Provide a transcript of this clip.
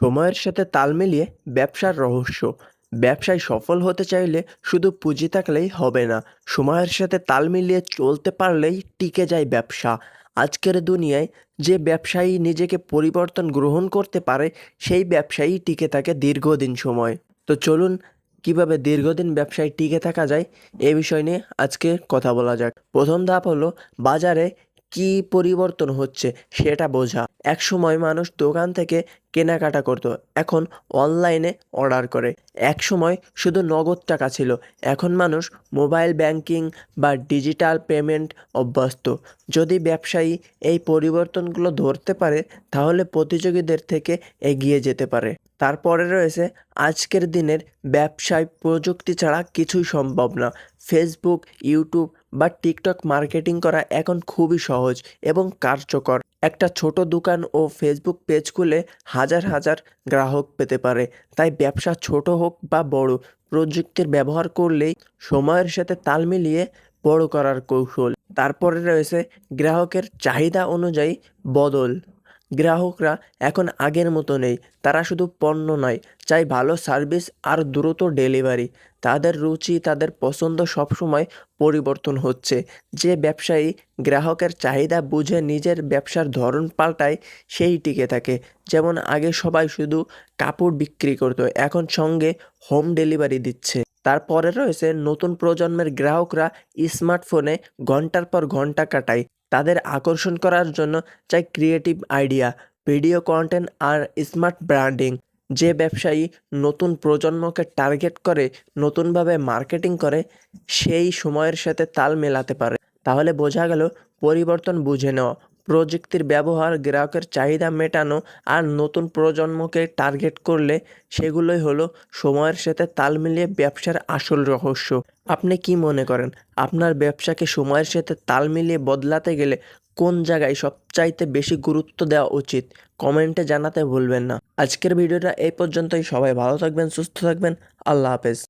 সময়ের সাথে তাল মিলিয়ে ব্যবসার রহস্য। ব্যবসায় সফল হতে চাইলে শুধু পুঁজি থাকলেই হবে না, সময়ের সাথে তাল মিলিয়ে চলতে পারলেই টিকে যায় ব্যবসা। আজকের দুনিয়ায় যে ব্যবসায়ী নিজেকে পরিবর্তন গ্রহণ করতে পারে, সেই ব্যবসায়ী টিকে থাকে দীর্ঘদিন সময়। তো চলুন, কিভাবে দীর্ঘদিন ব্যবসায় টিকে থাকা যায় এ বিষয় নিয়ে আজকে কথা বলা যাক। প্রথম ধাপ হলো বাজারে কি পরিবর্তন হচ্ছে সেটা বোঝা। একসময় মানুষ দোকান থেকে কেনাকাটা করত, এখন অনলাইনে অর্ডার করে। একসময় শুধু নগদ টাকা ছিল, এখন মানুষ মোবাইল ব্যাংকিং বা ডিজিটাল পেমেন্ট অভ্যস্ত। যদি ব্যবসায়ী এই পরিবর্তনগুলো ধরতে পারে, তাহলে প্রতিযোগীদের থেকে এগিয়ে যেতে পারে। তারপরে রয়েছে আজকের দিনের ব্যবসায় প্রযুক্তি ছাড়া কিছুই সম্ভব না। ফেসবুক, ইউটিউব বা টিকটক মার্কেটিং করা এখন খুবই সহজ এবং কার্যকর। একটা ছোট দোকান ও ফেসবুক পেজ খুলে হাজার হাজার গ্রাহক পেতে পারে। তাই ব্যবসা ছোট হোক বা বড়, প্রযুক্তির ব্যবহার করলেই সময়ের সাথে তাল মিলিয়ে বড় করার কৌশল। তারপরে রয়েছে গ্রাহকের চাহিদা অনুযায়ী বদল। গ্রাহকরা এখন আগের মতো নেই, তারা শুধু পণ্য নয়, চাই ভালো সার্ভিস আর দ্রুত ডেলিভারি। তাদের রুচি, তাদের পছন্দ সবসময় পরিবর্তন হচ্ছে। যে ব্যবসায়ী গ্রাহকের চাহিদা বুঝে নিজের ব্যবসার ধরন পাল্টায়, সেই টিকে থাকে। যেমন আগে সবাই শুধু কাপড় বিক্রি করতো, এখন সঙ্গে হোম ডেলিভারি দিচ্ছে। তারপরে রয়েছে নতুন প্রজন্মের গ্রাহকরা স্মার্টফোনে ঘন্টার পর ঘন্টা কাটায়। তাদের আকর্ষণ করার জন্য চাই ক্রিয়েটিভ আইডিয়া, ভিডিও কন্টেন্ট আর স্মার্ট ব্র্যান্ডিং। যে ব্যবসায়ী নতুন প্রজন্মকে টার্গেট করে নতুনভাবে মার্কেটিং করে, সেই সময়ের সাথে তাল মেলাতে পারে। তাহলে বোঝা গেল, পরিবর্তন বুঝে নেওয়া, প্রযুক্তির ব্যবহার, গ্রাহকের চাহিদা মেটানো আর নতুন প্রজন্মকে টার্গেট করলে সেগুলোই হলো সময়ের সাথে তাল মিলিয়ে ব্যবসার আসল রহস্য। আপনি কি মনে করেন, আপনার ব্যবসাকে সময়ের সাথে তাল মিলিয়ে বদলাতে গেলে কোন জায়গায় সবচাইতে বেশি গুরুত্ব দেওয়া উচিত? কমেন্টে জানাতে ভুলবেন না। আজকের ভিডিওটা এই পর্যন্তই। সবাই ভালো থাকবেন, সুস্থ থাকবেন। আল্লাহ হাফেজ।